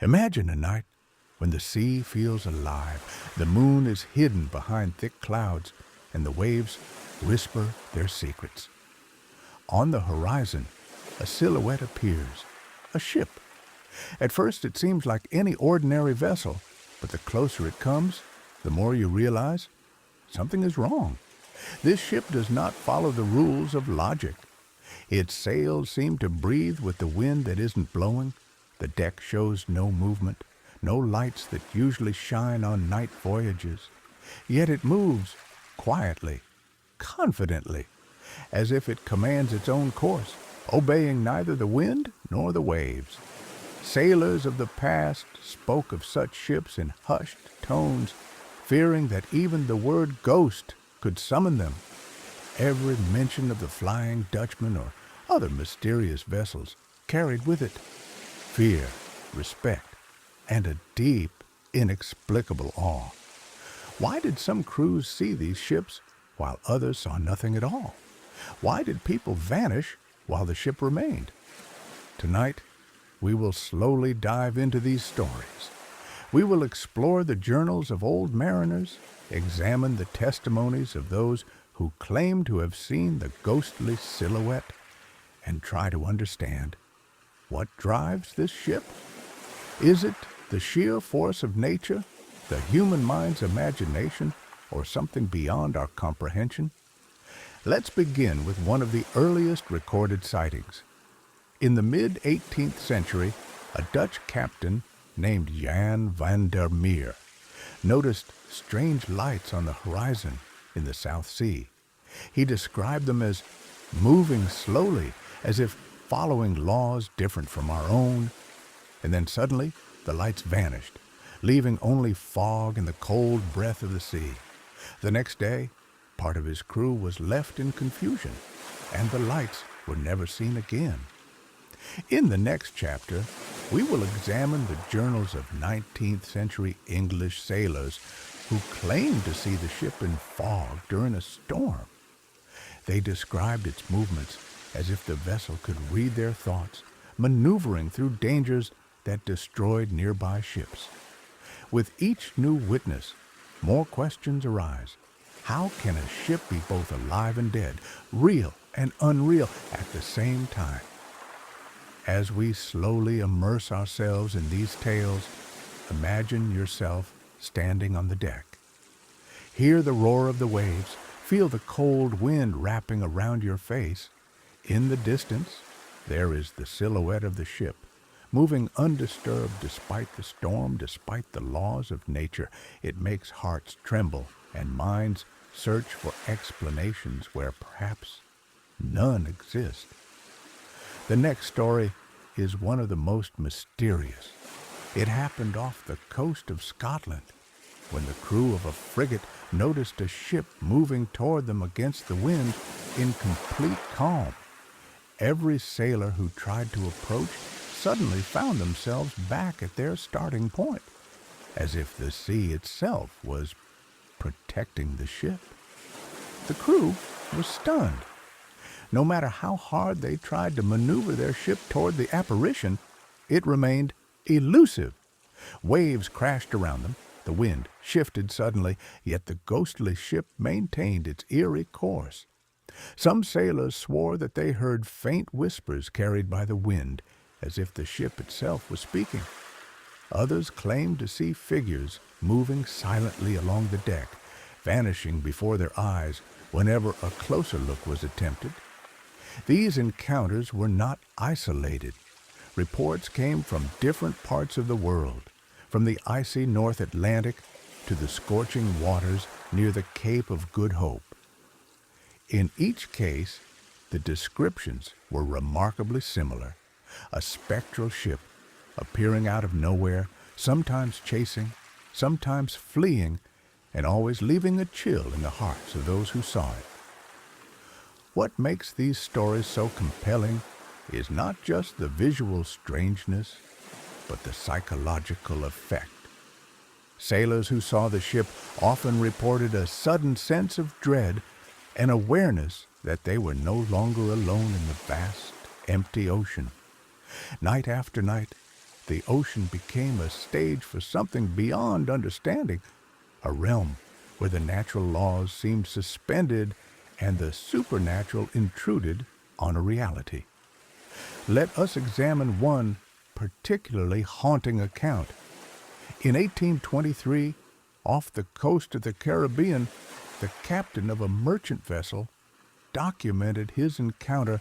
Imagine a night when the sea feels alive, the moon is hidden behind thick clouds, and the waves whisper their secrets. On the horizon, a silhouette appears, a ship. At first it seems like any ordinary vessel, but the closer it comes, the more you realize something is wrong. This ship does not follow the rules of logic. Its sails seem to breathe with the wind that isn't blowing. The deck shows no movement, no lights that usually shine on night voyages. Yet it moves quietly, confidently, as if it commands its own course, obeying neither the wind nor the waves. Sailors of the past spoke of such ships in hushed tones, fearing that even the word ghost could summon them. Every mention of the Flying Dutchman or other mysterious vessels carried with it fear, respect, and a deep, inexplicable awe. Why did some crews see these ships while others saw nothing at all? Why did people vanish while the ship remained? Tonight, we will slowly dive into these stories. We will explore the journals of old mariners, examine the testimonies of those who claim to have seen the ghostly silhouette, and try to understand what drives this ship. Is it the sheer force of nature, the human mind's imagination, or something beyond our comprehension? Let's begin with one of the earliest recorded sightings. In the mid-18th century, a Dutch captain named Jan van der Meer noticed strange lights on the horizon in the South Sea. He described them as moving slowly, as if following laws different from our own. And then suddenly, the lights vanished, leaving only fog and the cold breath of the sea. The next day, part of his crew was left in confusion, and the lights were never seen again. In the next chapter, we will examine the journals of 19th century English sailors who claimed to see the ship in fog during a storm. They described its movements as if the vessel could read their thoughts, maneuvering through dangers that destroyed nearby ships. With each new witness, more questions arise. How can a ship be both alive and dead, real and unreal at the same time? As we slowly immerse ourselves in these tales, imagine yourself standing on the deck. Hear the roar of the waves, feel the cold wind wrapping around your face. In the distance, there is the silhouette of the ship, moving undisturbed despite the storm, despite the laws of nature. It makes hearts tremble and minds search for explanations where perhaps none exist. The next story is one of the most mysterious. It happened off the coast of Scotland, when the crew of a frigate noticed a ship moving toward them against the wind in complete calm. Every sailor who tried to approach suddenly found themselves back at their starting point, as if the sea itself was protecting the ship. The crew was stunned. No matter how hard they tried to maneuver their ship toward the apparition, it remained elusive. Waves crashed around them, the wind shifted suddenly, yet the ghostly ship maintained its eerie course. Some sailors swore that they heard faint whispers carried by the wind, as if the ship itself was speaking. Others claimed to see figures moving silently along the deck, vanishing before their eyes whenever a closer look was attempted. These encounters were not isolated. Reports came from different parts of the world, from the icy North Atlantic to the scorching waters near the Cape of Good Hope. In each case, the descriptions were remarkably similar. A spectral ship appearing out of nowhere, sometimes chasing, sometimes fleeing, and always leaving a chill in the hearts of those who saw it. What makes these stories so compelling is not just the visual strangeness, but the psychological effect. Sailors who saw the ship often reported a sudden sense of dread, an awareness that they were no longer alone in the vast, empty ocean. Night after night, the ocean became a stage for something beyond understanding, a realm where the natural laws seemed suspended and the supernatural intruded on a reality. Let us examine one particularly haunting account. In 1823, off the coast of the Caribbean, the captain of a merchant vessel documented his encounter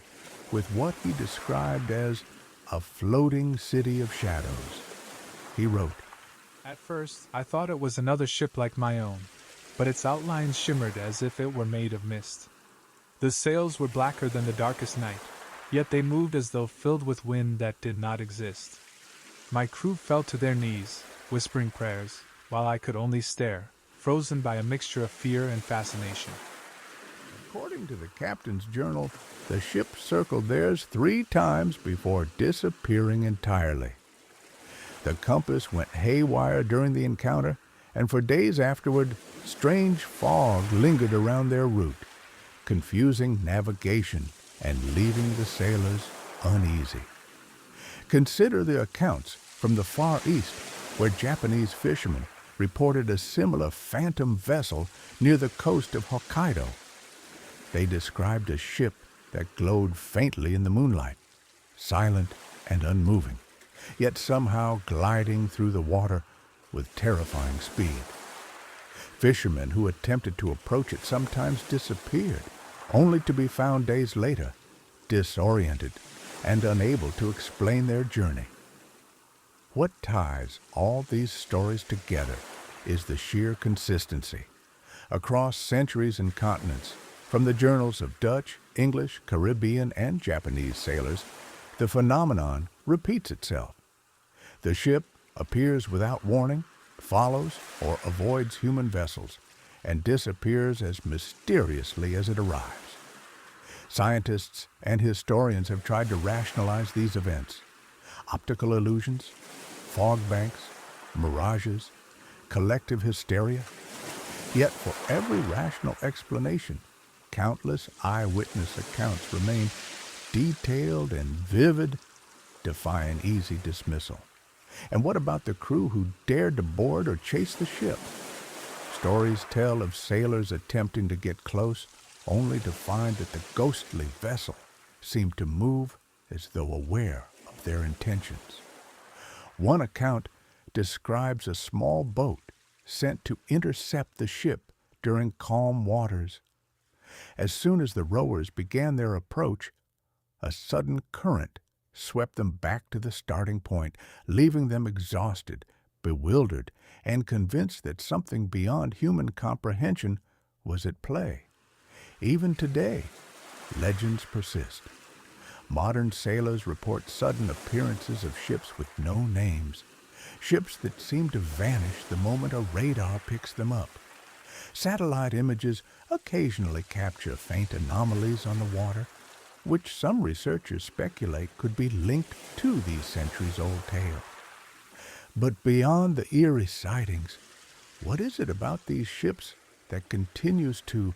with what he described as a floating city of shadows. He wrote, "At first, I thought it was another ship like my own, but its outlines shimmered as if it were made of mist. The sails were blacker than the darkest night, yet they moved as though filled with wind that did not exist. My crew fell to their knees, whispering prayers, while I could only stare, frozen by a mixture of fear and fascination." According to the captain's journal, the ship circled theirs 3 times before disappearing entirely. The compass went haywire during the encounter, and for days afterward, strange fog lingered around their route, confusing navigation and leaving the sailors uneasy. Consider the accounts from the Far East, where Japanese fishermen reported a similar phantom vessel near the coast of Hokkaido. They described a ship that glowed faintly in the moonlight, silent and unmoving, yet somehow gliding through the water with terrifying speed. Fishermen who attempted to approach it sometimes disappeared, only to be found days later, disoriented and unable to explain their journey. What ties all these stories together is the sheer consistency. Across centuries and continents, from the journals of Dutch, English, Caribbean, and Japanese sailors, the phenomenon repeats itself. The ship appears without warning, follows or avoids human vessels, and disappears as mysteriously as it arrives. Scientists and historians have tried to rationalize these events. Optical illusions, fog banks, mirages, collective hysteria. Yet for every rational explanation, countless eyewitness accounts remain detailed and vivid, defying easy dismissal. And what about the crew who dared to board or chase the ship? Stories tell of sailors attempting to get close, only to find that the ghostly vessel seemed to move as though aware of their intentions. One account describes a small boat sent to intercept the ship during calm waters. As soon as the rowers began their approach, a sudden current swept them back to the starting point, leaving them exhausted, bewildered, and convinced that something beyond human comprehension was at play. Even today, legends persist. Modern sailors report sudden appearances of ships with no names, ships that seem to vanish the moment a radar picks them up. Satellite images occasionally capture faint anomalies on the water, which some researchers speculate could be linked to these centuries-old tales. But beyond the eerie sightings, what is it about these ships that continues to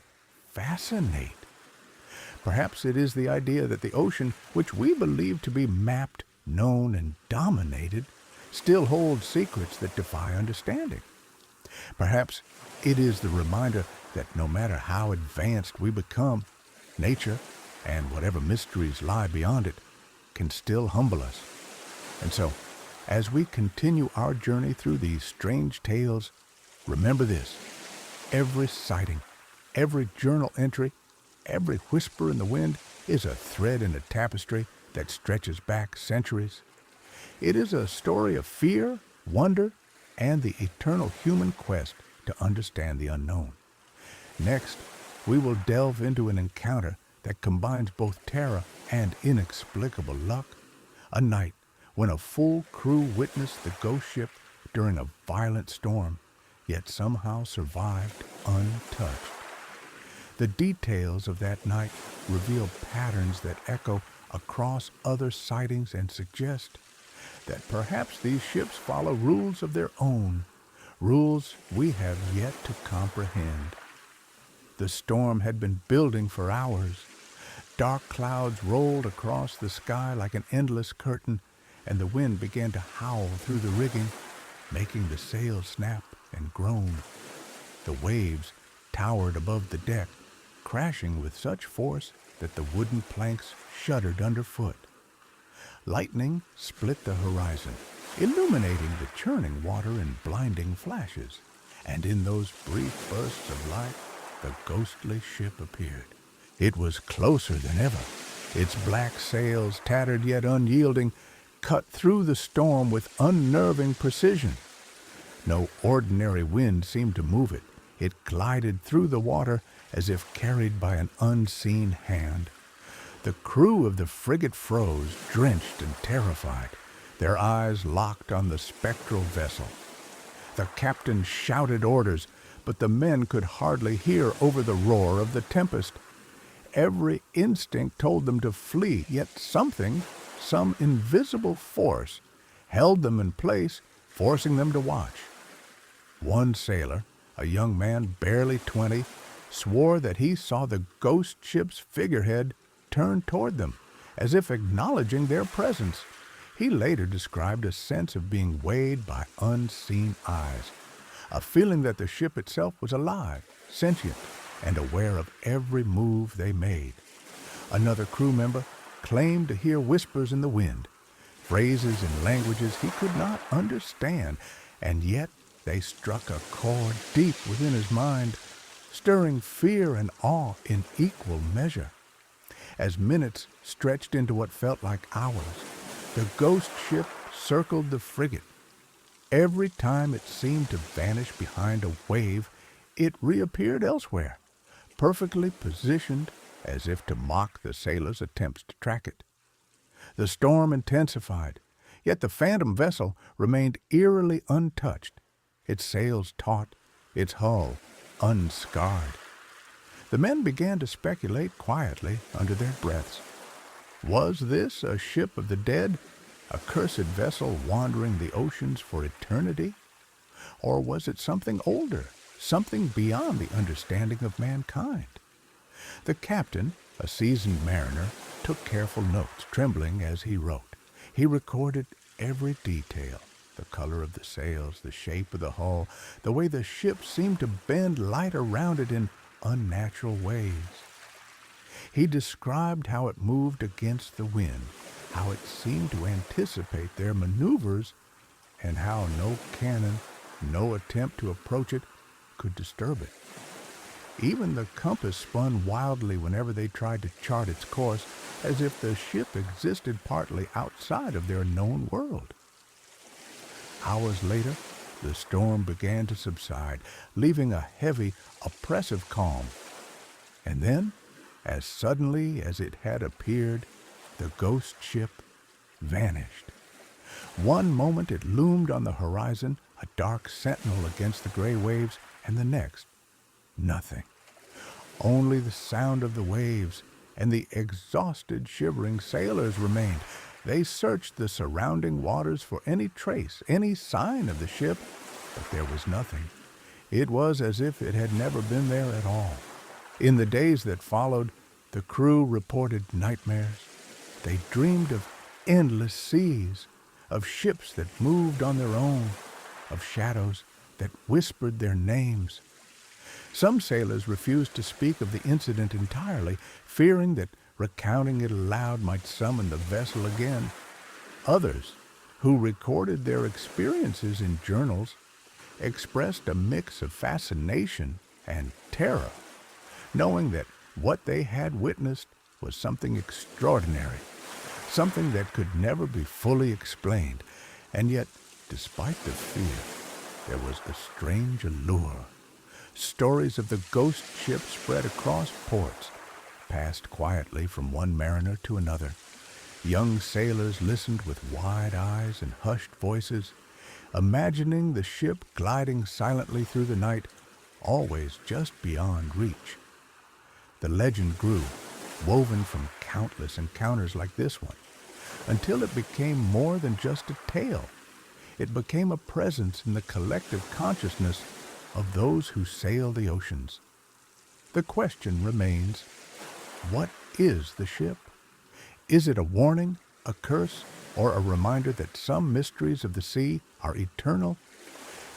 fascinate? Perhaps it is the idea that the ocean, which we believe to be mapped, known, and dominated, still holds secrets that defy understanding. Perhaps it is the reminder that no matter how advanced we become, nature, and whatever mysteries lie beyond it, can still humble us. And so, as we continue our journey through these strange tales, remember this: every sighting, every journal entry, every whisper in the wind is a thread in a tapestry that stretches back centuries. It is a story of fear, wonder, and the eternal human quest to understand the unknown. Next, we will delve into an encounter that combines both terror and inexplicable luck. A night when a full crew witnessed the ghost ship during a violent storm, yet somehow survived untouched. The details of that night reveal patterns that echo across other sightings and suggest that perhaps these ships follow rules of their own, rules we have yet to comprehend. The storm had been building for hours. Dark clouds rolled across the sky like an endless curtain, and the wind began to howl through the rigging, making the sails snap and groan. The waves towered above the deck, crashing with such force that the wooden planks shuddered underfoot. Lightning split the horizon, illuminating the churning water in blinding flashes, and in those brief bursts of light, the ghostly ship appeared. It was closer than ever. Its black sails, tattered yet unyielding, cut through the storm with unnerving precision. No ordinary wind seemed to move it. It glided through the water as if carried by an unseen hand. The crew of the frigate froze, drenched and terrified, their eyes locked on the spectral vessel. The captain shouted orders, but the men could hardly hear over the roar of the tempest. Every instinct told them to flee, yet something, some invisible force, held them in place, forcing them to watch. One sailor, a young man barely 20, swore that he saw the ghost ship's figurehead turn toward them, as if acknowledging their presence. He later described a sense of being weighed by unseen eyes, a feeling that the ship itself was alive, sentient, and aware of every move they made. Another crew member claimed to hear whispers in the wind, phrases in languages he could not understand, and yet they struck a chord deep within his mind, stirring fear and awe in equal measure. As minutes stretched into what felt like hours, the ghost ship circled the frigate. Every time it seemed to vanish behind a wave, it reappeared elsewhere, perfectly positioned as if to mock the sailors' attempts to track it. The storm intensified, yet the phantom vessel remained eerily untouched, its sails taut, its hull unscarred. The men began to speculate quietly under their breaths. Was this a ship of the dead, a cursed vessel wandering the oceans for eternity? Or was it something older, something beyond the understanding of mankind? The captain, a seasoned mariner, took careful notes, trembling as he wrote. He recorded every detail, the color of the sails, the shape of the hull, the way the ship seemed to bend light around it in unnatural ways. He described how it moved against the wind, how it seemed to anticipate their maneuvers, and how no cannon, no attempt to approach it, could disturb it. Even the compass spun wildly whenever they tried to chart its course, as if the ship existed partly outside of their known world. Hours later, the storm began to subside, leaving a heavy, oppressive calm. And then, as suddenly as it had appeared, the ghost ship vanished. One moment it loomed on the horizon, a dark sentinel against the gray waves, and the next, nothing. Only the sound of the waves and the exhausted, shivering sailors remained. They searched the surrounding waters for any trace, any sign of the ship, but there was nothing. It was as if it had never been there at all. In the days that followed, the crew reported nightmares. They dreamed of endless seas, of ships that moved on their own, of shadows that whispered their names. Some sailors refused to speak of the incident entirely, fearing that recounting it aloud might summon the vessel again. Others, who recorded their experiences in journals, expressed a mix of fascination and terror, knowing that what they had witnessed was something extraordinary, something that could never be fully explained. And yet, despite the fear, there was a strange allure. Stories of the ghost ship spread across ports, passed quietly from one mariner to another. Young sailors listened with wide eyes and hushed voices, imagining the ship gliding silently through the night, always just beyond reach. The legend grew, woven from countless encounters like this one, until it became more than just a tale. It became a presence in the collective consciousness of those who sail the oceans. The question remains, what is the ship? Is it a warning, a curse, or a reminder that some mysteries of the sea are eternal?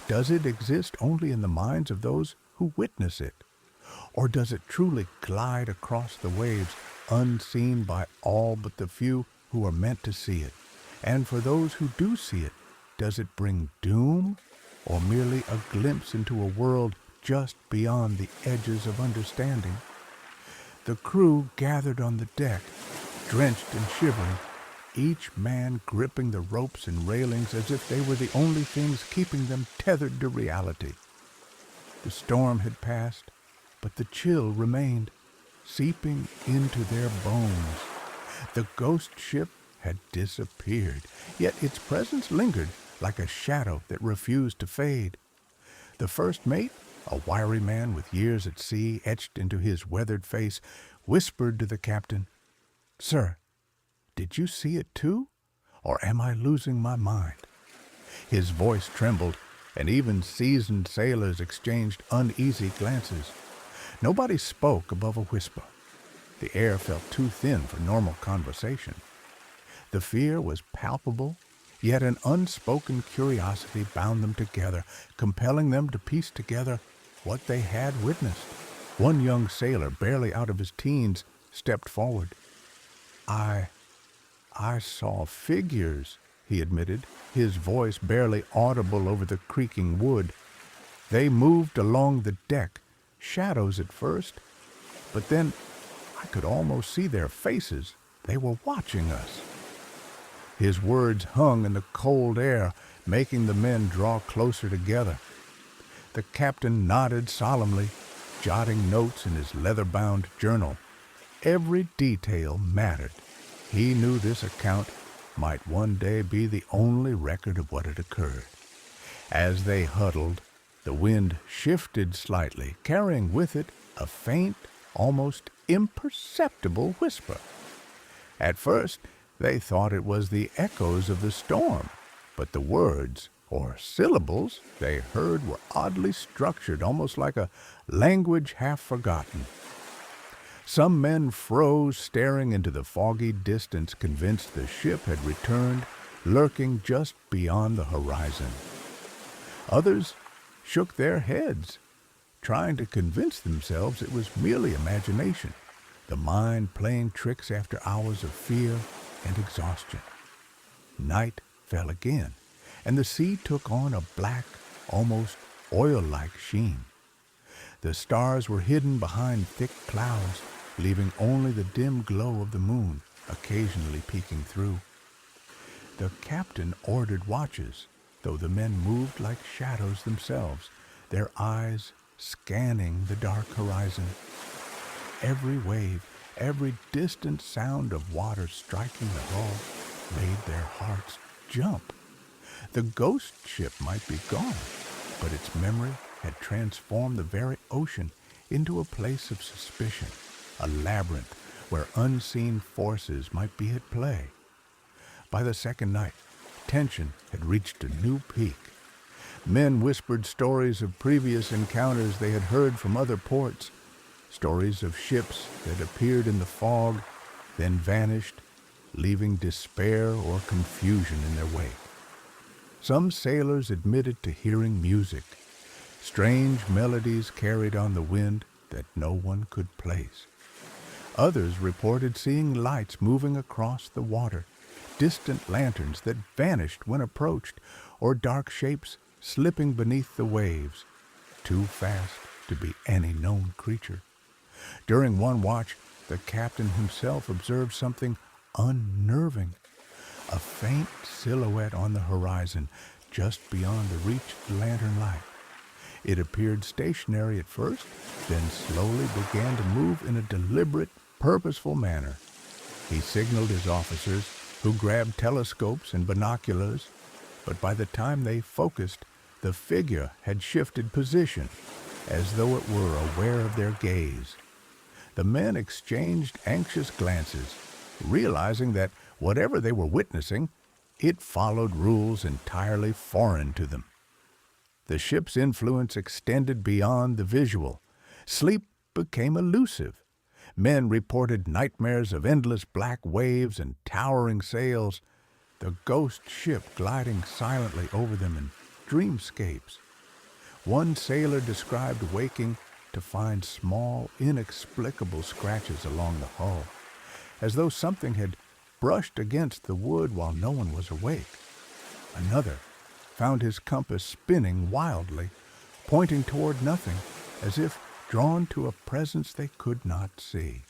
Does it exist only in the minds of those who witness it? Or does it truly glide across the waves, unseen by all but the few who are meant to see it? And for those who do see it, does it bring doom, or merely a glimpse into a world just beyond the edges of understanding? The crew gathered on the deck, drenched and shivering, each man gripping the ropes and railings as if they were the only things keeping them tethered to reality. The storm had passed, but the chill remained, seeping into their bones. The ghost ship had disappeared, yet its presence lingered like a shadow that refused to fade. The first mate, a wiry man with years at sea etched into his weathered face, whispered to the captain, "Sir, did you see it too? Or am I losing my mind?" His voice trembled, and even seasoned sailors exchanged uneasy glances. Nobody spoke above a whisper. The air felt too thin for normal conversation. The fear was palpable, yet an unspoken curiosity bound them together, compelling them to piece together what they had witnessed. One young sailor, barely out of his teens, stepped forward. I saw figures," he admitted, his voice barely audible over the creaking wood. "They moved along the deck, shadows at first, but then I could almost see their faces. They were watching us." His words hung in the cold air, making the men draw closer together. The captain nodded solemnly, jotting notes in his leather-bound journal. Every detail mattered. He knew this account might one day be the only record of what had occurred. As they huddled, the wind shifted slightly, carrying with it a faint, almost imperceptible whisper. At first, they thought it was the echoes of the storm, but the words, or syllables, they heard were oddly structured, almost like a language half forgotten. Some men froze, staring into the foggy distance, convinced the ship had returned, lurking just beyond the horizon. Others shook their heads, trying to convince themselves it was merely imagination, the mind playing tricks after hours of fear and exhaustion. Night fell again, and the sea took on a black, almost oil-like sheen. The stars were hidden behind thick clouds, leaving only the dim glow of the moon occasionally peeking through. The captain ordered watches, though the men moved like shadows themselves, their eyes scanning the dark horizon. Every wave, every distant sound of water striking the hull made their hearts jump. The ghost ship might be gone, but its memory had transformed the very ocean into a place of suspicion, a labyrinth where unseen forces might be at play. By the second night, tension had reached a new peak. Men whispered stories of previous encounters they had heard from other ports, stories of ships that appeared in the fog, then vanished, leaving despair or confusion in their wake. Some sailors admitted to hearing music, strange melodies carried on the wind that no one could place. Others reported seeing lights moving across the water, distant lanterns that vanished when approached, or dark shapes slipping beneath the waves, too fast to be any known creature. During one watch, the captain himself observed something unnerving, a faint silhouette on the horizon just beyond the reach of the lantern light. It appeared stationary at first, then slowly began to move in a deliberate, purposeful manner. He signaled his officers, who grabbed telescopes and binoculars, but by the time they focused, the figure had shifted position, as though it were aware of their gaze. The men exchanged anxious glances, realizing that whatever they were witnessing, it followed rules entirely foreign to them. The ship's influence extended beyond the visual. Sleep became elusive. Men reported nightmares of endless black waves and towering sails. the ghost ship gliding silently over them in dreamscapes. One sailor described waking to find small, inexplicable scratches along the hull, as though something had brushed against the wood while no one was awake. Another found his compass spinning wildly, pointing toward nothing, as if drawn to a presence they could not see.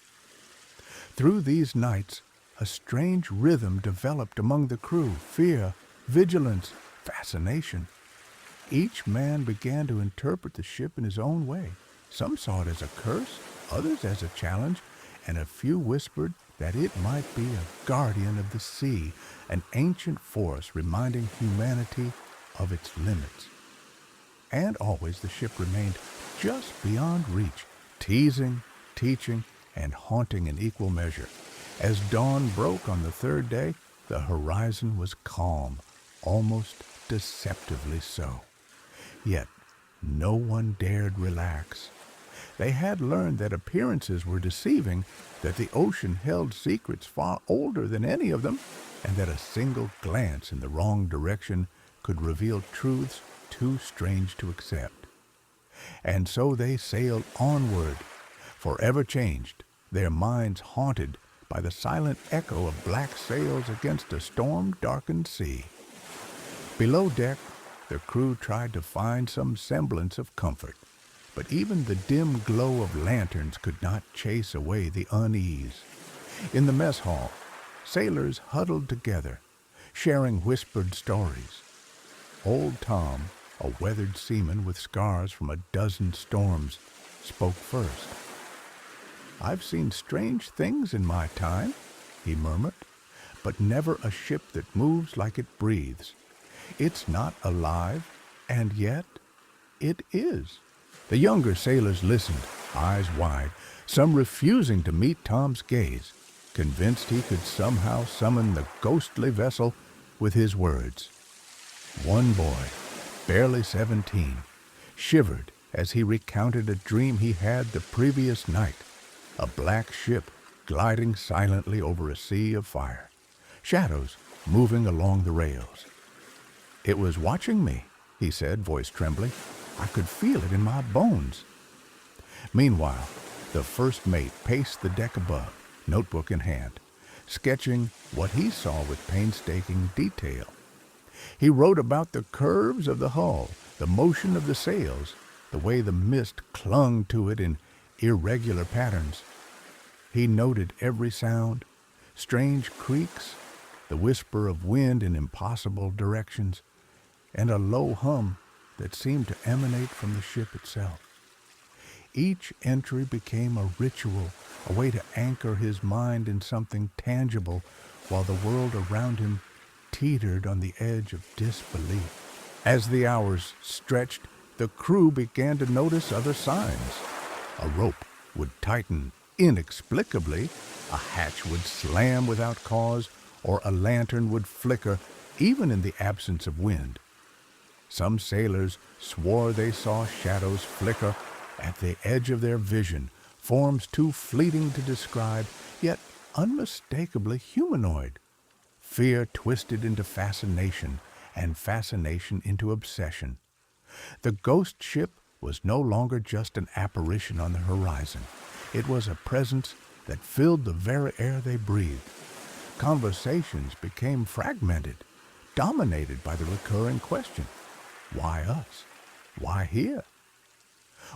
Through these nights, a strange rhythm developed among the crew: fear, vigilance, fascination. Each man began to interpret the ship in his own way. Some saw it as a curse, others as a challenge, and a few whispered that it might be a guardian of the sea, an ancient force reminding humanity of its limits. And always the ship remained just beyond reach, teasing, teaching, and haunting in equal measure. As dawn broke on the third day, the horizon was calm, almost deceptively so. Yet no one dared relax. They had learned that appearances were deceiving, that the ocean held secrets far older than any of them, and that a single glance in the wrong direction could reveal truths too strange to accept. And so they sailed onward, forever changed, their minds haunted by the silent echo of black sails against a storm-darkened sea. Below deck, the crew tried to find some semblance of comfort, but even the dim glow of lanterns could not chase away the unease. In the mess hall, sailors huddled together, sharing whispered stories. Old Tom, a weathered seaman with scars from a dozen storms, spoke first. "I've seen strange things in my time," he murmured, "but never a ship that moves like it breathes. It's not alive, and yet it is." The younger sailors listened, eyes wide, some refusing to meet Tom's gaze, convinced he could somehow summon the ghostly vessel with his words. One boy, barely 17, shivered as he recounted a dream he had the previous night: a black ship gliding silently over a sea of fire, shadows moving along the rails. "It was watching me," he said, voice trembling. "I could feel it in my bones." Meanwhile, the first mate paced the deck above, notebook in hand, sketching what he saw with painstaking detail. He wrote about the curves of the hull, the motion of the sails, the way the mist clung to it in irregular patterns. He noted every sound, strange creaks, the whisper of wind in impossible directions, and a low hum that seemed to emanate from the ship itself. Each entry became a ritual, a way to anchor his mind in something tangible, while the world around him teetered on the edge of disbelief. As the hours stretched, the crew began to notice other signs. A rope would tighten inexplicably, a hatch would slam without cause, or a lantern would flicker, even in the absence of wind. Some sailors swore they saw shadows flicker at the edge of their vision, forms too fleeting to describe, yet unmistakably humanoid. Fear twisted into fascination, and fascination into obsession. The ghost ship was no longer just an apparition on the horizon. It was a presence that filled the very air they breathed. Conversations became fragmented, dominated by the recurring question: why us? Why here?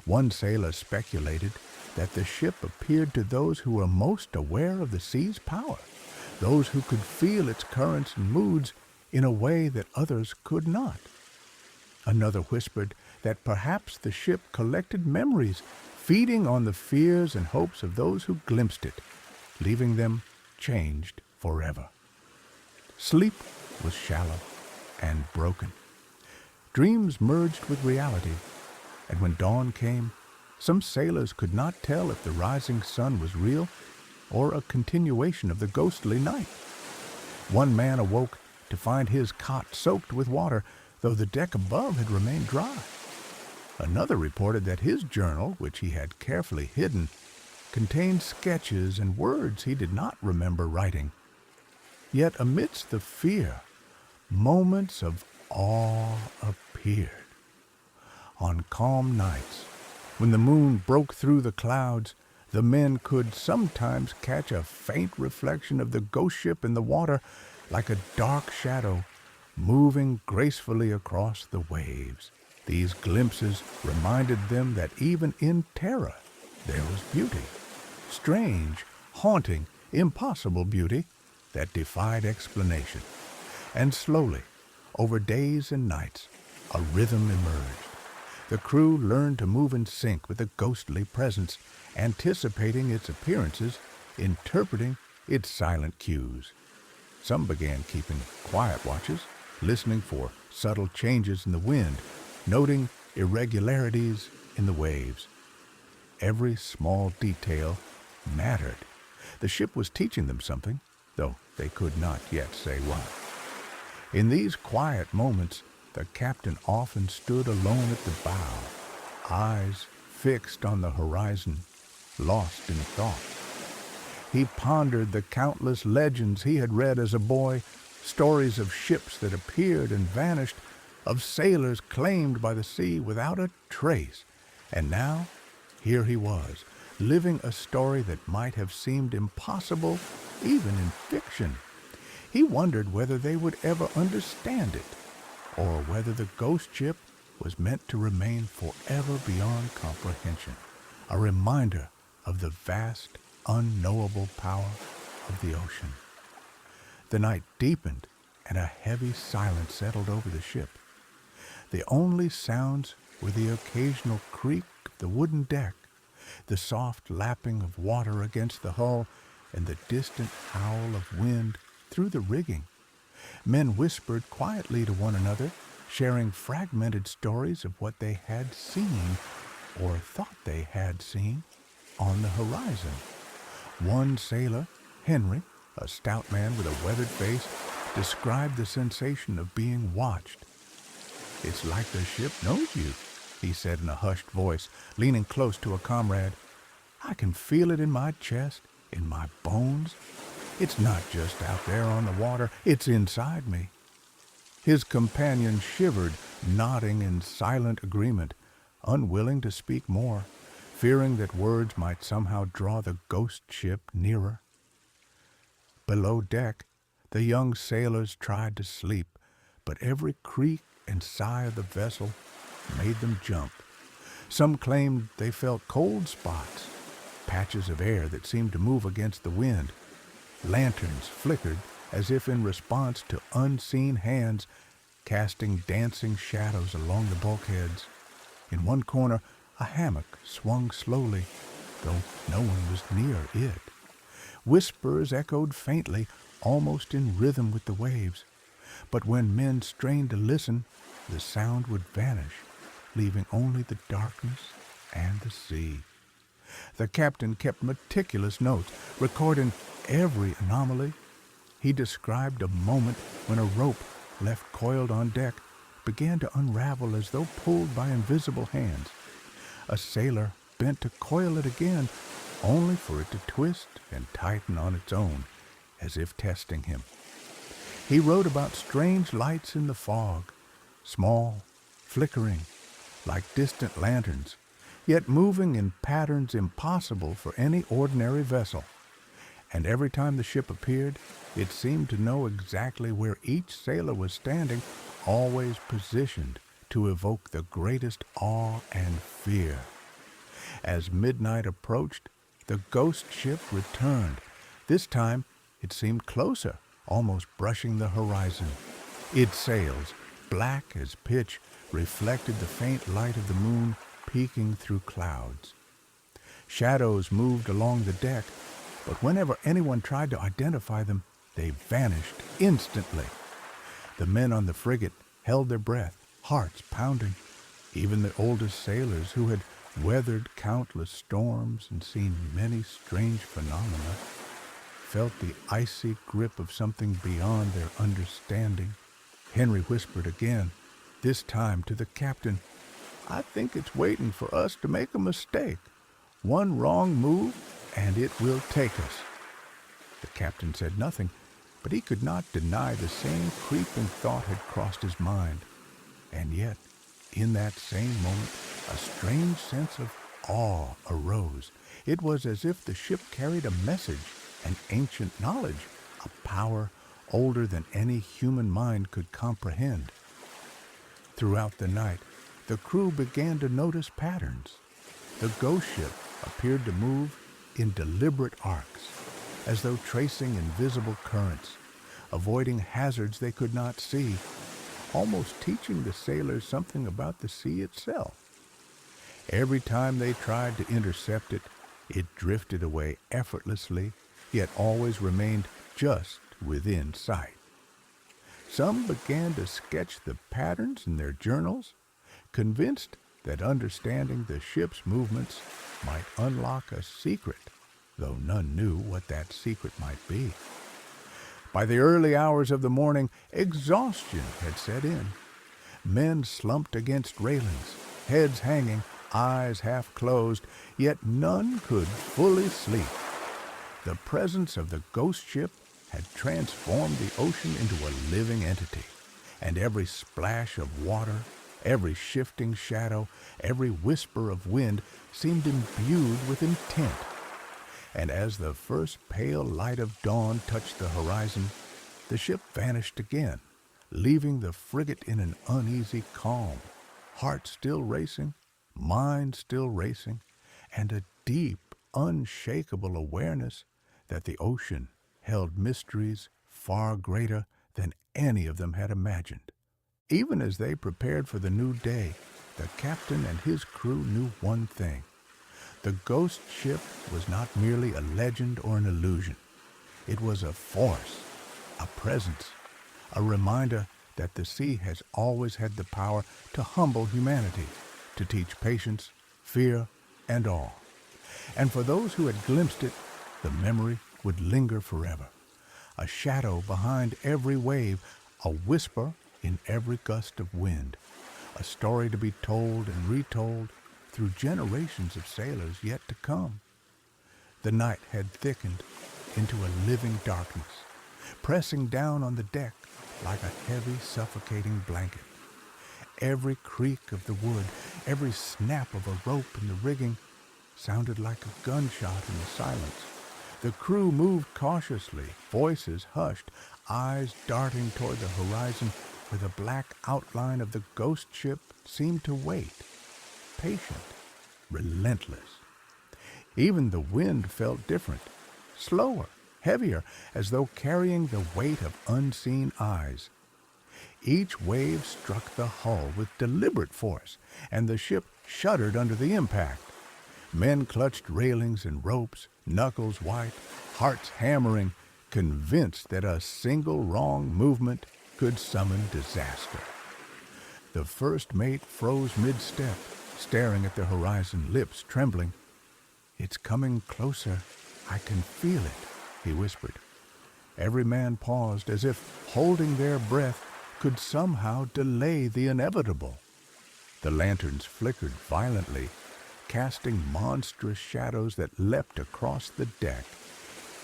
One sailor speculated that the ship appeared to those who were most aware of the sea's power, those who could feel its currents and moods in a way that others could not. Another whispered that perhaps the ship collected memories, feeding on the fears and hopes of those who glimpsed it, leaving them changed forever. Sleep was shallow and broken. Dreams merged with reality, and when dawn came, some sailors could not tell if the rising sun was real or a continuation of the ghostly night. One man awoke to find his cot soaked with water, though the deck above had remained dry. Another reported that his journal, which he had carefully hidden, contained sketches and words he did not remember writing. Yet amidst the fear Moments of awe appeared. On calm nights, when the moon broke through the clouds, the men could sometimes catch a faint reflection of the ghost ship in the water, like a dark shadow moving gracefully across the waves. These glimpses reminded them that even in terror there was beauty, strange, haunting, impossible beauty that defied explanation. And slowly, over days and nights, a rhythm emerged. The crew learned to move in sync with the ghostly presence, anticipating its appearances, interpreting its silent cues. Some began keeping quiet watches, listening for subtle changes in the wind, noting irregularities in the waves. Every small detail mattered. The ship was teaching them something, though they could not yet say what. In these quiet moments, the captain often stood alone at the bow, eyes fixed on the horizon, lost in thought. He pondered the countless legends he had read as a boy, stories of ships that appeared and vanished, of sailors claimed by the sea without a trace. And now, here he was, living a story that might have seemed impossible even in fiction. He wondered whether they would ever understand it, or whether the ghost ship was meant to remain forever beyond comprehension, a reminder of the vast, unknowable power of the ocean. The night deepened, and a heavy silence settled over the ship. The only sounds were the occasional creak of the wooden deck, the soft lapping of water against the hull, and the distant howl of wind through the rigging. Men whispered quietly to one another, sharing fragmented stories of what they had seen, or thought they had seen, on the horizon. One sailor, Henry, a stout man with a weathered face, described the sensation of being watched. "It's like the ship knows you," he said in a hushed voice, leaning close to a comrade. "I can feel it in my chest, in my bones. It's not just out there on the water, it's inside me." His companion shivered, nodding in silent agreement, unwilling to speak more, fearing that words might somehow draw the ghost ship nearer. Below deck, the young sailors tried to sleep, but every creak and sigh of the vessel made them jump. Some claimed they felt cold spots, patches of air that seemed to move against the wind. Lanterns flickered as if in response to unseen hands, casting dancing shadows along the bulkheads. In one corner, a hammock swung slowly, though no one was near it. Whispers echoed faintly, almost in rhythm with the waves. But when men strained to listen, the sound would vanish, leaving only the darkness and the sea. The captain kept meticulous notes, recording every anomaly. He described a moment when a rope left coiled on deck began to unravel as though pulled by invisible hands. A sailor bent to coil it again, only for it to twist and tighten on its own, as if testing him. He wrote about strange lights in the fog, small, flickering, like distant lanterns, yet moving in patterns impossible for any ordinary vessel. And every time the ship appeared, it seemed to know exactly where each sailor was standing, always positioned to evoke the greatest awe and fear. As midnight approached, the ghost ship returned. This time, it seemed closer, almost brushing the horizon. Its sails, black as pitch, reflected the faint light of the moon peeking through clouds. Shadows moved along the deck, but whenever anyone tried to identify them, they vanished instantly. The men on the frigate held their breath, hearts pounding. Even the oldest sailors, who had weathered countless storms and seen many strange phenomena, felt the icy grip of something beyond their understanding. Henry whispered again, this time to the captain, "I think it's waiting for us to make a mistake. One wrong move, and it will take us." The captain said nothing, But he could not deny the same creeping thought had crossed his mind. And yet, in that same moment, a strange sense of awe arose. It was as if the ship carried a message, an ancient knowledge, a power older than any human mind could comprehend. Throughout the night, the crew began to notice patterns. The ghost ship appeared to move in deliberate arcs, as though tracing invisible currents, avoiding hazards they could not see, almost teaching the sailors something about the sea itself. Every time they tried to intercept it, it drifted away effortlessly, yet always remained just within sight. Some began to sketch the patterns in their journals, convinced that understanding the ship's movements might unlock a secret, though none knew what that secret might be. By the early hours of the morning, exhaustion had set in. Men slumped against railings, heads hanging, eyes half closed, yet none could fully sleep. The presence of the ghost ship had transformed the ocean into a living entity, and every splash of water, every shifting shadow, every whisper of wind seemed imbued with intent. And as the first pale light of dawn touched the horizon, the ship vanished again, leaving the frigate in an uneasy calm, heart still racing, mind still racing, and a deep, unshakable awareness that the ocean held mysteries far greater than any of them had imagined. Even as they prepared for the new day, the captain and his crew knew one thing. The ghost ship was not merely a legend or an illusion. It was a force, a presence, a reminder that the sea has always had the power to humble humanity, to teach patience, fear, and awe. And for those who had glimpsed it, the memory would linger forever. A shadow behind every wave, a whisper in every gust of wind, a story to be told and retold through generations of sailors yet to come. The night had thickened into a living darkness, pressing down on the deck like a heavy, suffocating blanket. Every creak of the wood, every snap of a rope in the rigging sounded like a gunshot in the silence. The crew moved cautiously, voices hushed, eyes darting toward the horizon where the black outline of the ghost ship seemed to wait, patient, relentless. Even the wind felt different, slower, heavier, as though carrying the weight of unseen eyes. Each wave struck the hull with deliberate force, and the ship shuddered under the impact. Men clutched railings and ropes, knuckles white, hearts hammering, convinced that a single wrong movement could summon disaster. The first mate froze mid-step, staring at the horizon, lips trembling. "It's coming closer. I can feel it," he whispered. Every man paused, as if holding their breath could somehow delay the inevitable. The lanterns flickered violently, casting monstrous shadows that leapt across the deck,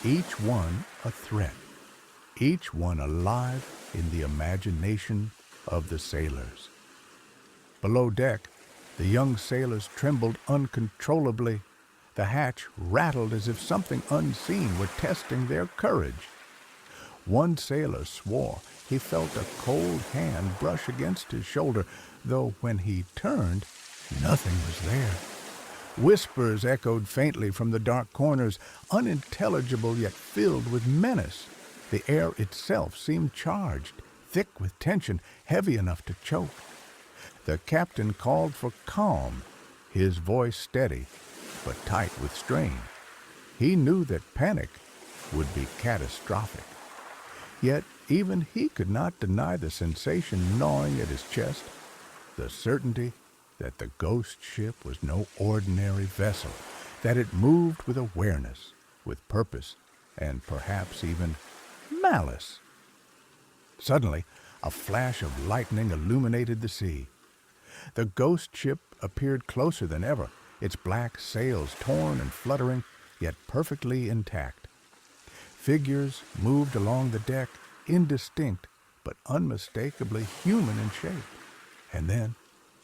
each one a threat, each one alive in the imagination of the sailors. Below deck, the young sailors trembled uncontrollably. The hatch rattled as if something unseen were testing their courage. One sailor swore he felt a cold hand brush against his shoulder, though when he turned, nothing was there. Whispers echoed faintly from the dark corners, unintelligible yet filled with menace. The air itself seemed charged, thick with tension, heavy enough to choke. The captain called for calm, his voice steady, but tight with strain. He knew that panic would be catastrophic. Yet even he could not deny the sensation gnawing at his chest, the certainty that the ghost ship was no ordinary vessel, that it moved with awareness, with purpose, and perhaps even malice. Suddenly, a flash of lightning illuminated the sea. The ghost ship appeared closer than ever, its black sails torn and fluttering, yet perfectly intact. Figures moved along the deck, indistinct but unmistakably human in shape. And then,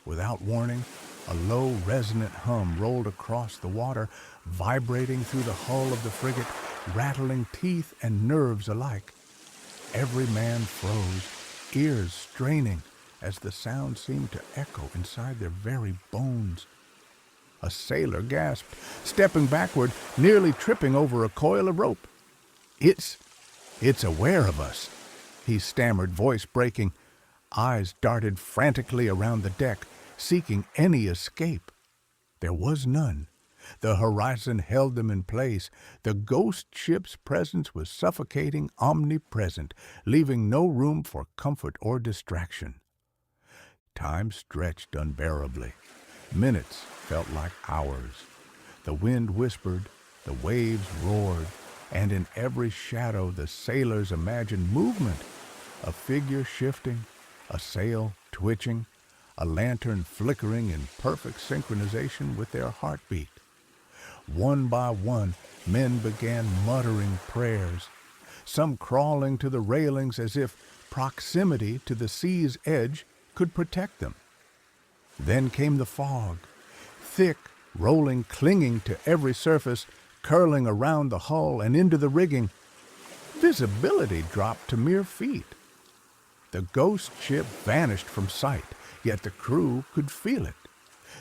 without warning, a low, resonant hum rolled across the water, vibrating through the hull of the frigate, rattling teeth and nerves alike. Every man froze, ears straining, as the sound seemed to echo inside their very bones. A sailor gasped, stepping backward, nearly tripping over a coil of rope. It's aware of us," he stammered, voice breaking. Eyes darted frantically around the deck, seeking any escape. There was none. The horizon held them in place. The ghost ship's presence was suffocating, omnipresent, leaving no room for comfort or distraction. Time stretched unbearably. Minutes felt like hours. The wind whispered, the waves roared, and in every shadow the sailors imagined movement, a figure shifting, a sail twitching, a lantern flickering in perfect synchronization with their heartbeat. One by one, men began muttering prayers, some crawling to the railings as if proximity to the sea's edge could protect them. Then came the fog, thick, rolling, clinging to every surface, curling around the hull and into the rigging. Visibility dropped to mere feet. The ghost ship vanished from sight, yet the crew could feel it.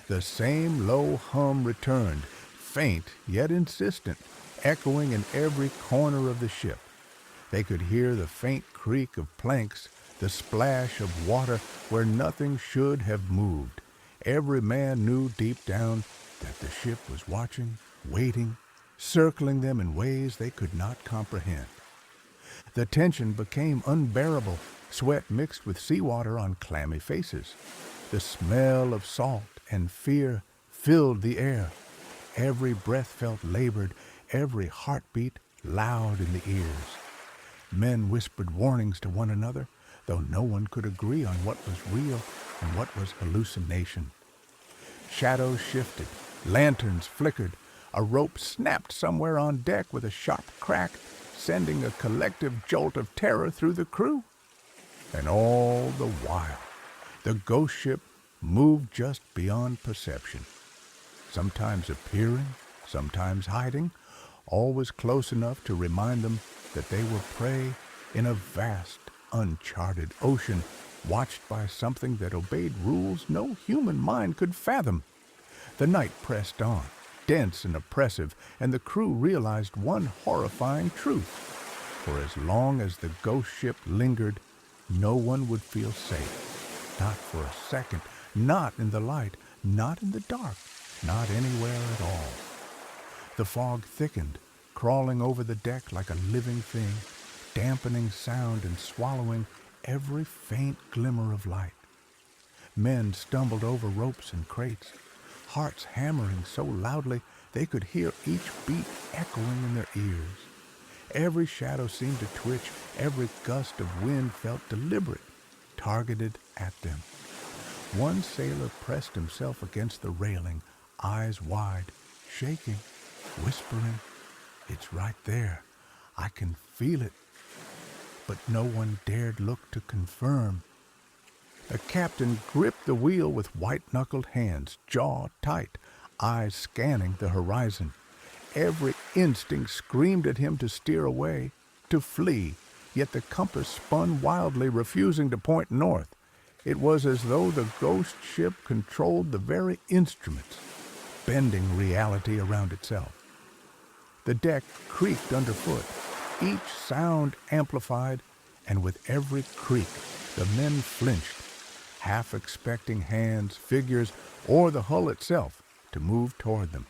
The same low hum returned, faint yet insistent, echoing in every corner of the ship. They could hear the faint creak of planks, the splash of water where nothing should have moved. Every man knew deep down that the ship was watching, waiting, circling them in ways they could not comprehend. The tension became unbearable, sweat mixed with seawater on clammy faces. The smell of salt and fear filled the air. Every breath felt labored, every heartbeat loud in the ears. Men whispered warnings to one another, though no one could agree on what was real and what was hallucination. Shadows shifted, lanterns flickered, a rope snapped somewhere on deck with a sharp crack, sending a collective jolt of terror through the crew. And all the while, the ghost ship moved just beyond perception, sometimes appearing, sometimes hiding, always close enough to remind them that they were prey in a vast, uncharted ocean, watched by something that obeyed rules no human mind could fathom. The night pressed on, dense and oppressive, and the crew realized one horrifying truth. For as long as the ghost ship lingered, no one would feel safe. Not for a second, not in the light, not in the dark, not anywhere at all. The fog thickened, crawling over the deck like a living thing, dampening sound and swallowing every faint glimmer of light. Men stumbled over ropes and crates, hearts hammering so loudly they could hear each beat echoing in their ears. Every shadow seemed to twitch, every gust of wind felt deliberate, targeted at them. One sailor pressed himself against the railing, eyes wide, shaking, whispering, "It's right there. I can feel it." But no one dared look to confirm. The captain gripped the wheel with white-knuckled hands, jaw tight, eyes scanning the horizon. Every instinct screamed at him to steer away, to flee, yet the compass spun wildly, refusing to point north. It was as though the ghost ship controlled the very instruments, bending reality around itself. The deck creaked underfoot, each sound amplified, and with every creak, the men flinched, half expecting hands, figures, or the hull itself to move toward them.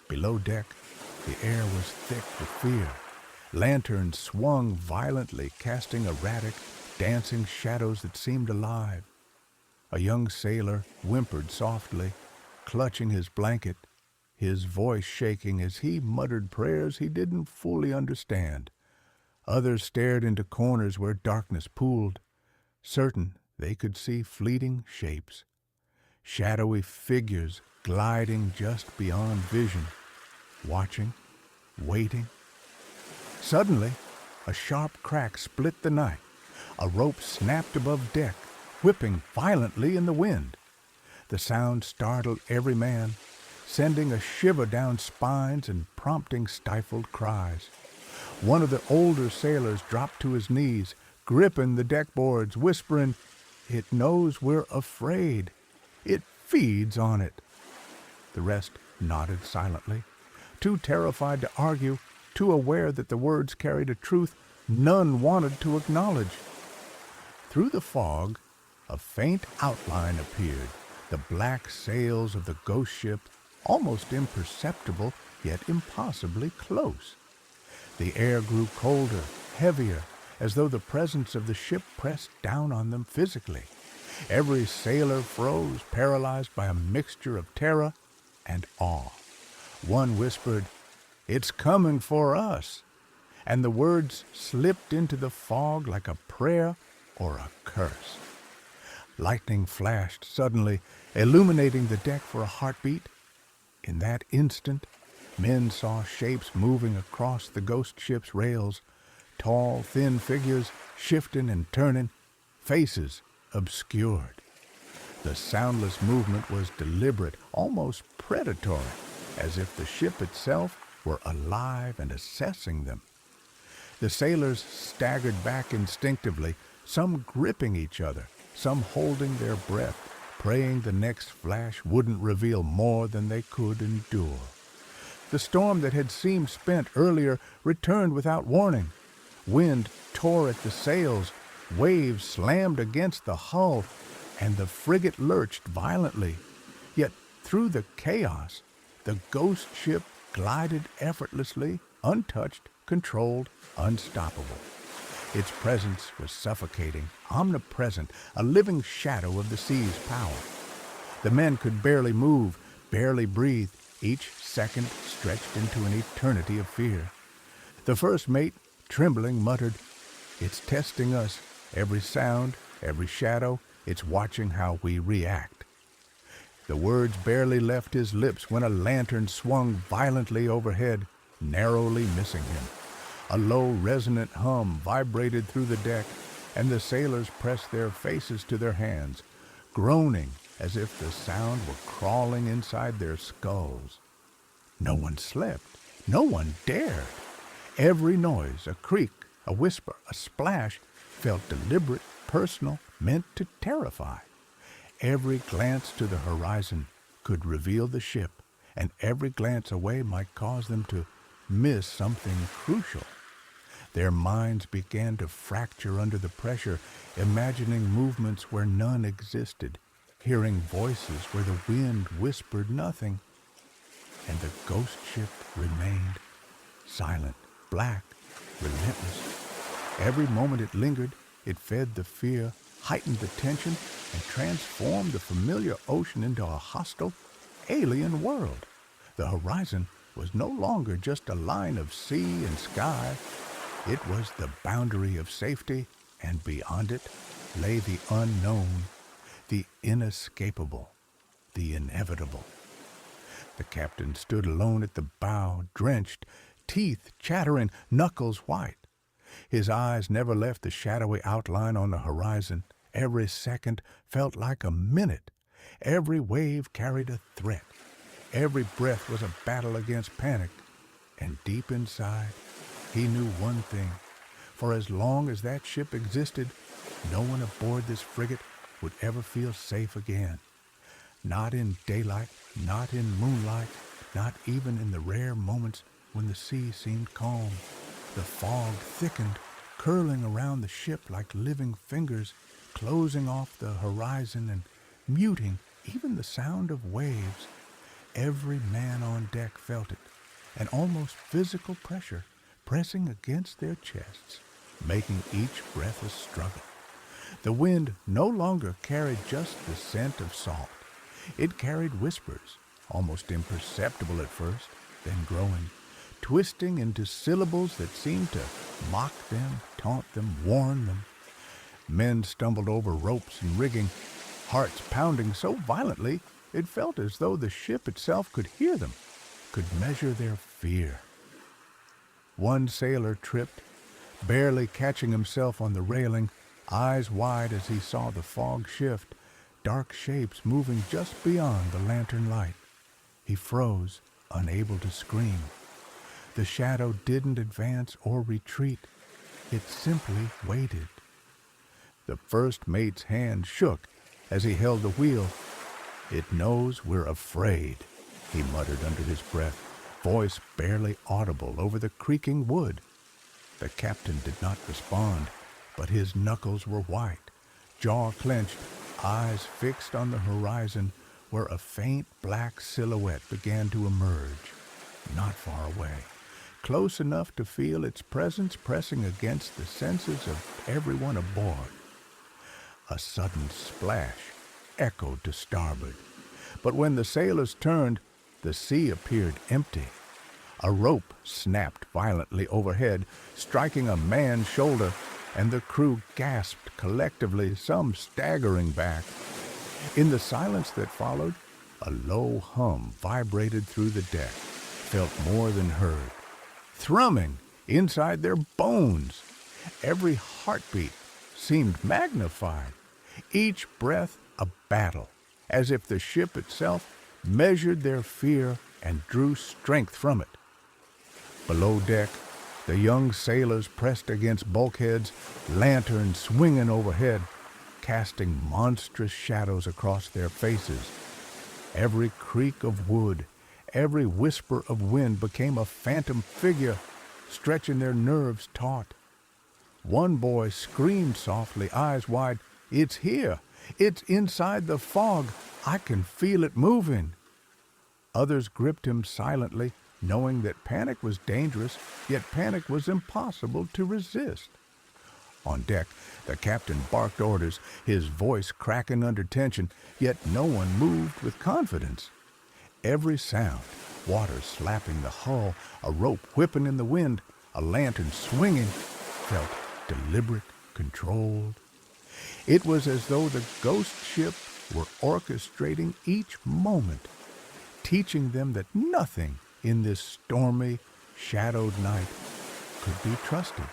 Below deck, the air was thick with fear. Lanterns swung violently, casting erratic, dancing shadows that seemed alive. A young sailor whimpered softly, clutching his blanket, his voice shaking as he muttered prayers he didn't fully understand. Others stared into corners where darkness pooled, certain they could see fleeting shapes, shadowy figures gliding just beyond vision, watching, waiting. Suddenly, a sharp crack split the night. A rope snapped above deck, whipping violently in the wind. The sound startled every man, sending a shiver down spines and prompting stifled cries. One of the older sailors dropped to his knees, gripping the deck boards, whispering, "It knows we're afraid. It feeds on it." The rest nodded silently, too terrified to argue, too aware that the words carried a truth none wanted to acknowledge. Through the fog, a faint outline appeared, the black sails of the ghost ship, almost imperceptible, yet impossibly close. The air grew colder, heavier, as though the presence of the ship pressed down on them physically. Every sailor froze, paralyzed by a mixture of terror and awe. One whispered, "It's coming for us," and the words slipped into the fog like a prayer or a curse. Lightning flashed suddenly, illuminating the deck for a heartbeat. In that instant, men saw shapes moving across the ghost ship's rails, tall, thin figures shifting and turning, faces obscured. The soundless movement was deliberate, almost predatory, as if the ship itself were alive and assessing them. The sailors staggered back instinctively, some gripping each other, some holding their breath, praying the next flash wouldn't reveal more than they could endure. The storm that had seemed spent earlier returned without warning. Wind tore at the sails, waves slammed against the hull, and the frigate lurched violently. Yet through the chaos, the ghost ship glided effortlessly, untouched, controlled, unstoppable. Its presence was suffocating, omnipresent, a living shadow of the sea's power. The men could barely move, barely breathe, each second stretched into an eternity of fear. The first mate, trembling, muttered, "It's testing us. Every sound, every shadow, it's watching how we react." The words barely left his lips when a lantern swung violently overhead, narrowly missing him. A low, resonant hum vibrated through the deck, and the sailors pressed their faces to their hands, groaning as if the sound were crawling inside their skulls. No one slept. No one dared. Every noise, a creak, a whisper, a splash, felt deliberate, personal, meant to terrify. Every glance to the horizon could reveal the ship, and every glance away might cause them to miss something crucial. Their minds began to fracture under the pressure, imagining movements where none existed, hearing voices where the wind whispered nothing. And the ghost ship remained silent, black, relentless. Every moment it lingered, it fed the fear, heightened the tension, and transformed the familiar ocean into a hostile, alien world. The horizon was no longer just a line of sea and sky. It was the boundary of safety, and beyond it lay the unknown, the inescapable, the inevitable. The captain stood alone at the bow, drenched, teeth chattering, knuckles white. His eyes never left the shadowy outline on the horizon. Every second felt like a minute. Every wave carried a threat. Every breath was a battle against panic. And deep inside, he knew one thing. For as long as that ship existed, no one aboard this frigate would ever feel safe again. Not in daylight, not in moonlight, not even in the rare moments when the sea seemed calm. The fog thickened, curling around the ship like living fingers, closing off the horizon and muting even the sound of waves. Every man on deck felt it, an almost physical pressure pressing against their chests, making each breath a struggle. The wind no longer carried just the scent of salt. It carried whispers, almost imperceptible at first, then growing, twisting into syllables that seemed to mock them, taunt them, warn them. Men stumbled over ropes and rigging, hearts pounding so violently it felt as though the ship itself could hear them, could measure their fear. One sailor tripped, barely catching himself on the railing, eyes wide as he saw the fog shift, dark shapes moving just beyond the lantern light. He froze, unable to scream. The shadow didn't advance or retreat. It simply waited. The first mate's hand shook as he held the wheel. "It knows we're afraid," he muttered under his breath, voice barely audible over the creaking wood. The captain did not respond, but his knuckles were white, jaw clenched, eyes fixed on the horizon where a faint black silhouette began to emerge, not far away, close enough to feel its presence pressing against the senses of everyone aboard. A sudden splash echoed to starboard, but when the sailors turned, the sea appeared empty. A rope snapped violently overhead, striking a man's shoulder, and the crew gasped collectively, some staggering back. In the silence that followed, a low hum vibrated through the deck, felt more than heard, thrumming inside their bones. Every heartbeat seemed magnified, each breath a battle, as if the ship itself measured their fear and drew strength from it. Below deck, the young sailors pressed against bulkheads, lanterns swinging overhead, casting monstrous shadows across their faces. Every creak of wood, every whisper of wind became a phantom figure, stretching their nerves taut. One boy screamed softly, eyes wide, "It's here! It's inside the fog! I can feel it moving!" Others gripped him silently, knowing that panic was dangerous, yet panic was impossible to resist. On deck, the captain barked orders, his voice cracking under tension, yet no one moved with confidence. Every sound, water slapping the hull, a rope whipping in the wind, a lantern swinging, felt deliberate, controlled. It was as though the ghost ship were orchestrating each moment, teaching them that nothing in this stormy, shadowed night could be trusted.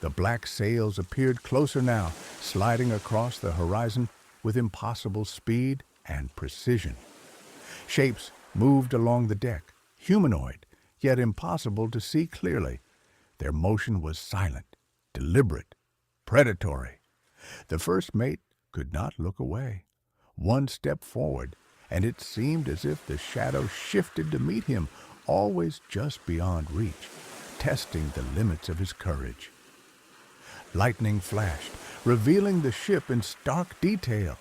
The black sails appeared closer now, sliding across the horizon with impossible speed and precision. Shapes moved along the deck, humanoid, yet impossible to see clearly. Their motion was silent, deliberate, predatory. The first mate could not look away. One step forward, and it seemed as if the shadow shifted to meet him, always just beyond reach, testing the limits of his courage. Lightning flashed, revealing the ship in stark detail.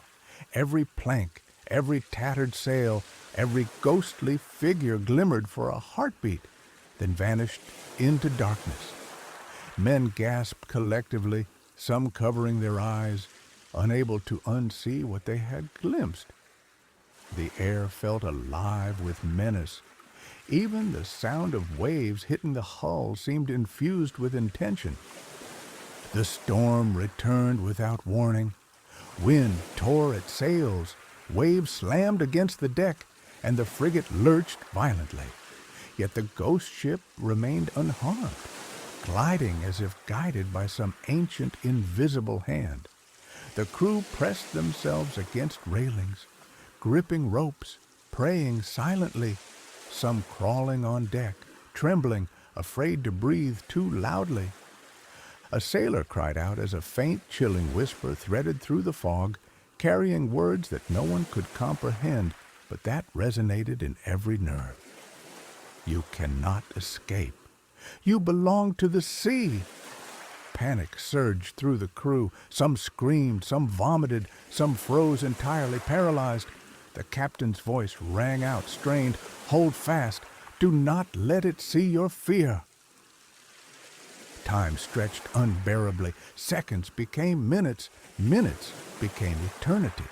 Every plank, every tattered sail, every ghostly figure glimmered for a heartbeat, then vanished into darkness. Men gasped collectively, some covering their eyes, unable to unsee what they had glimpsed. The air felt alive with menace. Even the sound of waves hitting the hull seemed infused with intention. The storm returned without warning. Wind tore at sails, waves slammed against the deck, and the frigate lurched violently. Yet the ghost ship remained unharmed, gliding as if guided by some ancient invisible hand. The crew pressed themselves against railings, gripping ropes, praying silently, some crawling on deck, trembling, afraid to breathe too loudly. A sailor cried out as a faint, chilling whisper threaded through the fog, carrying words that no one could comprehend, but that resonated in every nerve. "You cannot escape. You belong to the sea." Panic surged through the crew. Some screamed, some vomited, some froze entirely, paralyzed. The captain's voice rang out, strained, "Hold fast. Do not let it see your fear." Time stretched unbearably. Seconds became minutes. Minutes became eternity.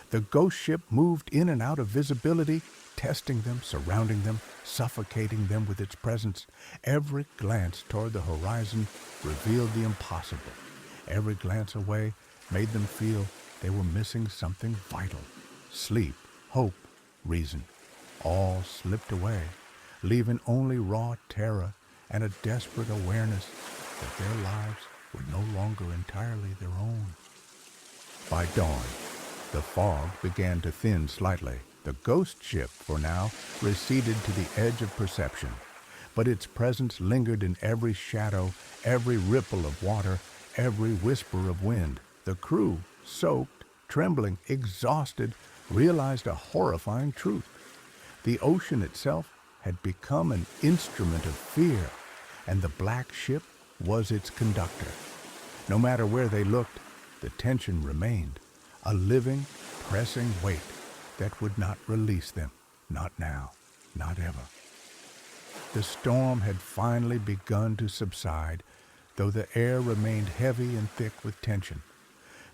The ghost ship moved in and out of visibility, testing them, surrounding them, suffocating them with its presence. Every glance toward the horizon revealed the impossible. Every glance away made them feel they were missing something vital. Sleep, hope, reason, all slipped away, leaving only raw terror and a desperate awareness that their lives were no longer entirely their own. By dawn, the fog began to thin slightly. The ghost ship, for now, receded to the edge of perception, but its presence lingered in every shadow, every ripple of water, every whisper of wind. The crew, soaked, trembling, exhausted, realized a horrifying truth. The ocean itself had become an instrument of fear, and the black ship was its conductor. No matter where they looked, the tension remained, a living, pressing weight that would not release them, not now, not ever. The storm had finally begun to subside, though the air remained heavy and thick with tension.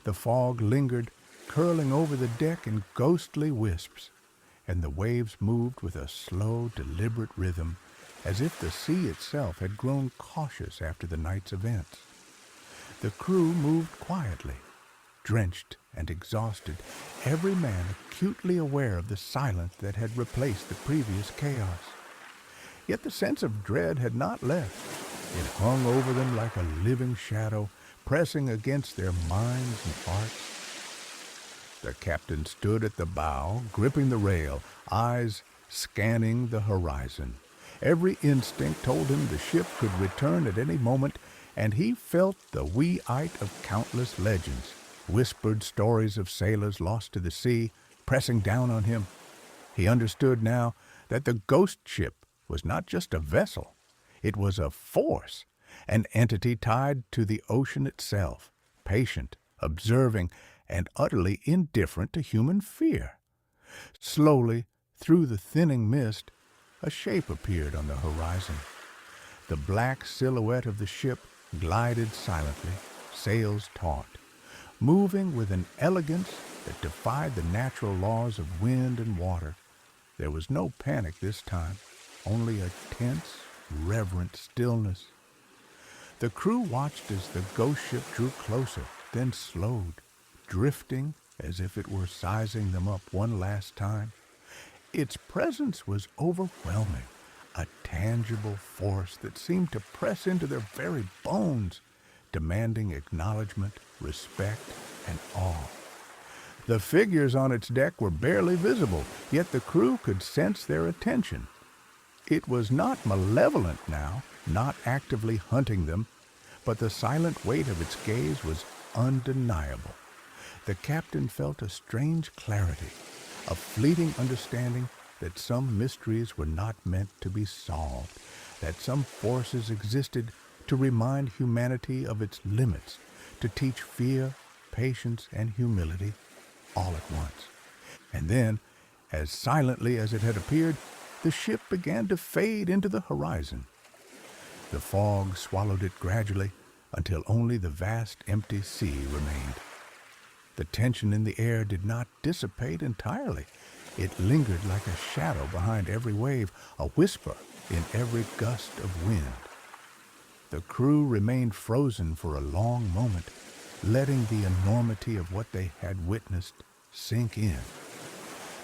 The fog lingered, curling over the deck in ghostly wisps, and the waves moved with a slow, deliberate rhythm, as if the sea itself had grown cautious after the night's events. The crew moved quietly, drenched and exhausted, every man acutely aware of the silence that had replaced the previous chaos. Yet the sense of dread had not left. It hung over them like a living shadow, pressing against their minds and hearts. The captain stood at the bow, gripping the rail, eyes scanning the horizon. Every instinct told him the ship could return at any moment, and he felt the wee-ite of countless legends, whispered stories of sailors lost to the sea, pressing down on him. He understood now that the ghost ship was not just a vessel. It was a force, an entity tied to the ocean itself, patient, observing, and utterly indifferent to human fear. Slowly, through the thinning mist, a shape appeared on the horizon. The black silhouette of the ship glided silently, sails taut, moving with an elegance that defied the natural laws of wind and water. There was no panic this time, only a tense, reverent stillness. The crew watched as the ghost ship drew closer, then slowed, drifting as if it were sizing them up one last time. Its presence was overwhelming, a tangible force that seemed to press into their very bones, demanding acknowledgement, respect, and awe. The figures on its deck were barely visible, yet the crew could sense their attention. It was not malevolent now, not actively hunting them, but the silent weight of its gaze was undeniable. The captain felt a strange clarity, a fleeting understanding that some mysteries were not meant to be solved, that some forces existed to remind humanity of its limits, to teach fear, patience, and humility all at once. And then, as silently as it had appeared, the ship began to fade into the horizon. The fog swallowed it gradually until only the vast empty sea remained. The tension in the air did not dissipate entirely. It lingered like a shadow behind every wave, a whisper in every gust of wind. The crew remained frozen for a long moment, letting the enormity of what they had witnessed sink in.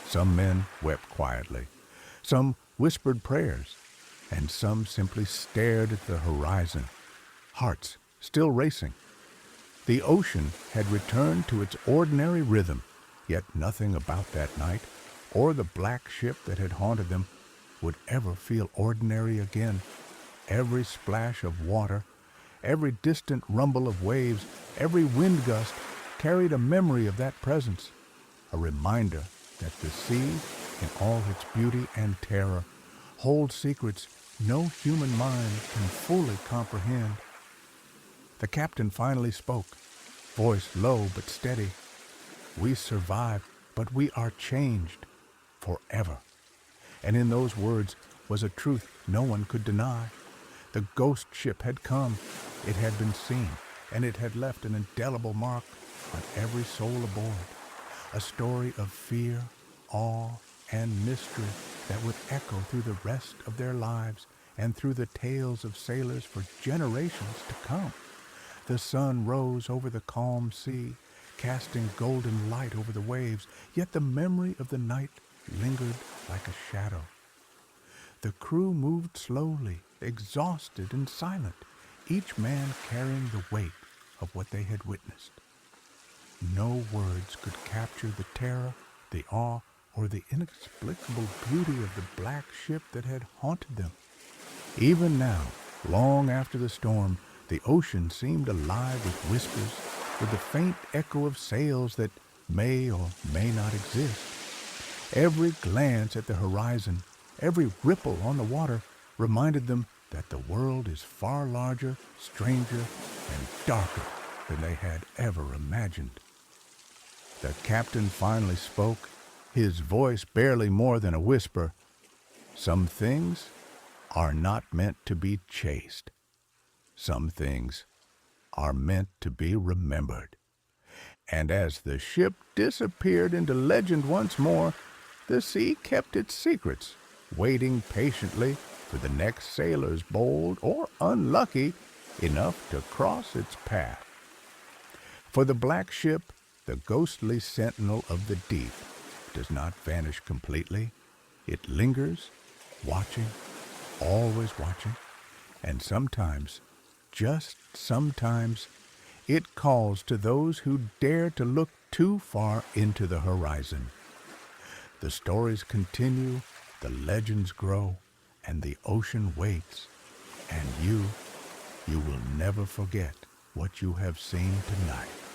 Some men wept quietly, some whispered prayers, and some simply stared at the horizon, hearts still racing. The ocean had returned to its ordinary rhythm, yet nothing about that night, or the black ship that had haunted them, would ever feel ordinary again. Every splash of water, every distant rumble of waves, every wind gust carried a memory of that presence, a reminder that the sea, in all its beauty and terror, holds secrets no human mind can fully comprehend. The captain finally spoke, voice low but steady. "We survived, but we are changed forever." And in those words was a truth no one could deny. The ghost ship had come, it had been seen, and it had left an indelible mark on every soul aboard. A story of fear, awe, and mystery that would echo through the rest of their lives and through the tales of sailors for generations to come. The sun rose over the calm sea, casting golden light over the waves, yet the memory of the night lingered like a shadow. The crew moved slowly, exhausted and silent, each man carrying the weight of what they had witnessed. No words could capture the terror, the awe, or the inexplicable beauty of the black ship that had haunted them. Even now, long after the storm, the ocean seemed alive with whispers, with the faint echo of sails that may or may not exist. Every glance at the horizon, every ripple on the water, reminded them that the world is far larger, stranger, and darker than they had ever imagined. The captain finally spoke, his voice barely more than a whisper. Some things are not meant to be chased. Some things are meant to be remembered. And as the ship disappeared into legend once more, the sea kept its secrets, waiting patiently for the next sailors bold or unlucky enough to cross its path. For the black ship, the ghostly sentinel of the deep, does not vanish completely. It lingers, watching, always watching, and sometimes, just sometimes, it calls to those who dare to look too far into the horizon. The stories continue, the legends grow, and the ocean waits. And you will never forget what you have seen tonight.